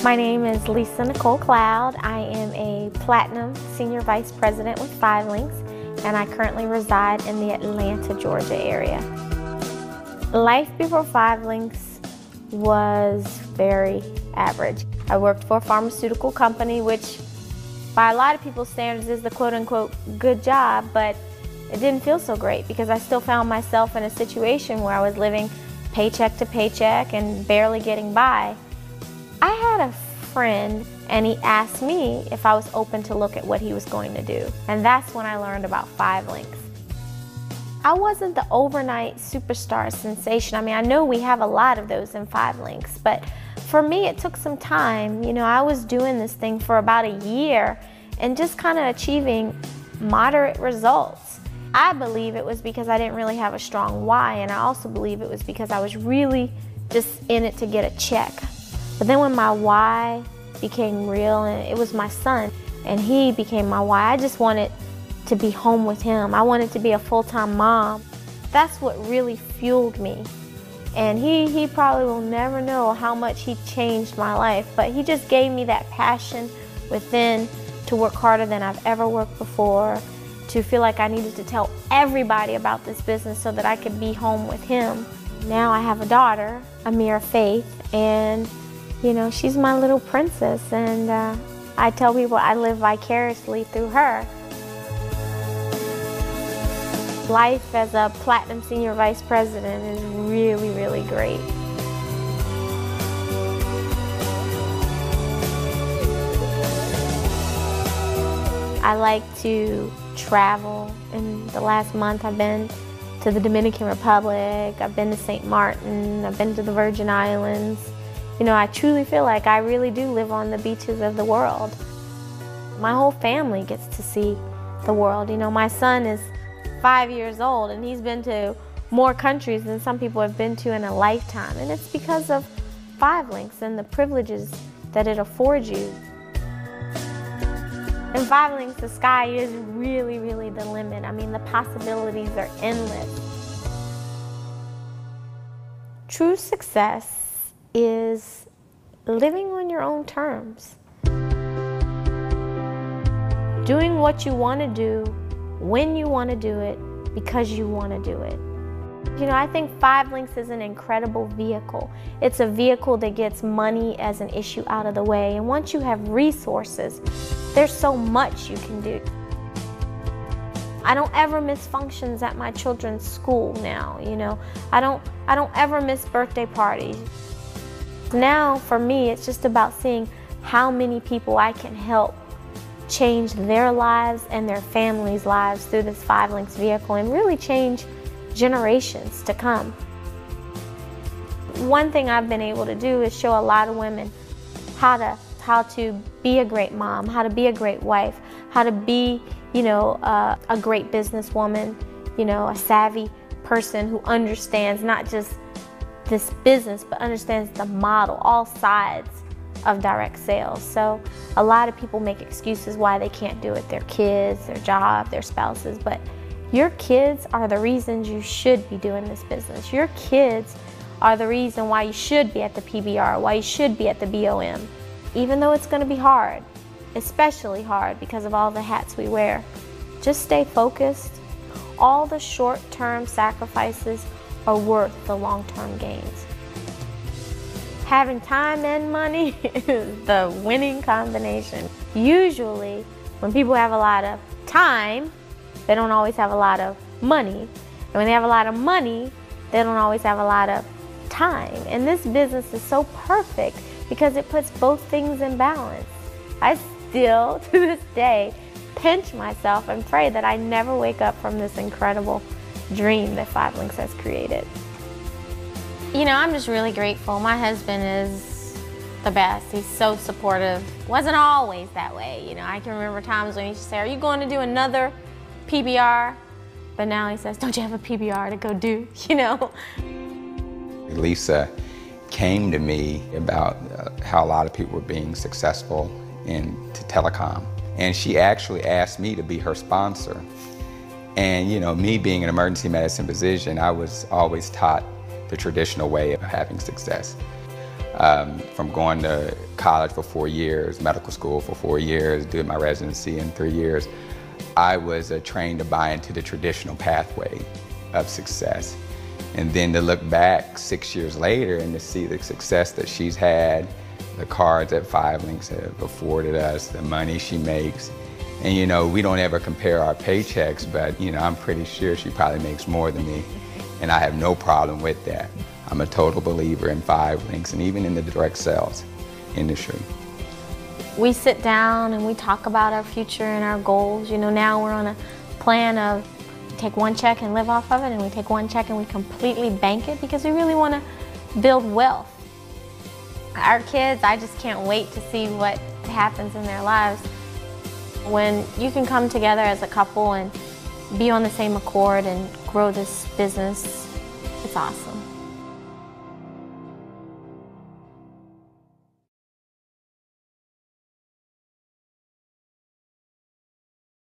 My name is Lisa Nicole Cloud. I am a Platinum Senior Vice President with 5LINX, and I currently reside in the Atlanta, Georgia area. Life before 5LINX was very average. I worked for a pharmaceutical company, which by a lot of people's standards is the quote-unquote good job, but it didn't feel so great because I still found myself in a situation where I was living paycheck to paycheck and barely getting by. I had a friend and he asked me if I was open to look at what he was going to do. And that's when I learned about 5LINX. I wasn't the overnight superstar sensation. I mean, I know we have a lot of those in 5LINX, but for me it took some time. You know, I was doing this thing for about a year and just kind of achieving moderate results. I believe it was because I didn't really have a strong why, and I also believe it was because I was really just in it to get a check. But then when my why became real, and it was my son, and he became my why, I just wanted to be home with him. I wanted to be a full-time mom. That's what really fueled me. And he probably will never know how much he changed my life, but he just gave me that passion within to work harder than I've ever worked before, to feel like I needed to tell everybody about this business so that I could be home with him. Now I have a daughter, Amira Faith, and you know, she's my little princess, and I tell people I live vicariously through her. Life as a Platinum Senior Vice President is really, really great. I like to travel. In the last month I've been to the Dominican Republic, I've been to St. Martin, I've been to the Virgin Islands. You know, I truly feel like I really do live on the beaches of the world. My whole family gets to see the world. You know, my son is 5 years old and he's been to more countries than some people have been to in a lifetime. And it's because of 5LINX and the privileges that it affords you. In 5LINX, the sky is really, really the limit. I mean, the possibilities are endless. True success is living on your own terms. Doing what you want to do, when you want to do it, because you want to do it. You know, I think 5LINX is an incredible vehicle. It's a vehicle that gets money as an issue out of the way. And once you have resources, there's so much you can do. I don't ever miss functions at my children's school now, you know. I don't ever miss birthday parties. Now, for me, it's just about seeing how many people I can help change their lives and their families' lives through this 5LINX vehicle and really change generations to come. One thing I've been able to do is show a lot of women how to be a great mom, how to be a great wife, how to be, you know, a great businesswoman, you know, a savvy person who understands not just this business, but understands the model, all sides of direct sales. So a lot of people make excuses why they can't do it, their kids, their job, their spouses, but your kids are the reasons you should be doing this business. Your kids are the reason why you should be at the PBR, why you should be at the BOM. Even though it's going to be hard, especially hard because of all the hats we wear, just stay focused. All the short-term sacrifices are worth the long-term gains. Having time and money is the winning combination. Usually, when people have a lot of time, they don't always have a lot of money. And when they have a lot of money, they don't always have a lot of time. And this business is so perfect because it puts both things in balance. I still, to this day, pinch myself and pray that I never wake up from this incredible dream that 5LINX has created. You know, I'm just really grateful. My husband is the best. He's so supportive. Wasn't always that way, you know. I can remember times when he used to say, "Are you going to do another PBR?" But now he says, "Don't you have a PBR to go do?" You know. Lisa came to me about how a lot of people were being successful into telecom, and she actually asked me to be her sponsor. And you know, me being an emergency medicine physician, I was always taught the traditional way of having success. From going to college for 4 years, medical school for 4 years, doing my residency in 3 years, I was trained to buy into the traditional pathway of success. And then to look back 6 years later and to see the success that she's had, the cards that 5 Links have afforded us, the money she makes. And you know, we don't ever compare our paychecks, but you know, I'm pretty sure she probably makes more than me. And I have no problem with that. I'm a total believer in 5 Links and even in the direct sales industry. We sit down and we talk about our future and our goals. You know, now we're on a plan of take one check and live off of it, and we take one check and we completely bank it because we really want to build wealth. Our kids, I just can't wait to see what happens in their lives. When you can come together as a couple and be on the same accord and grow this business, it's awesome.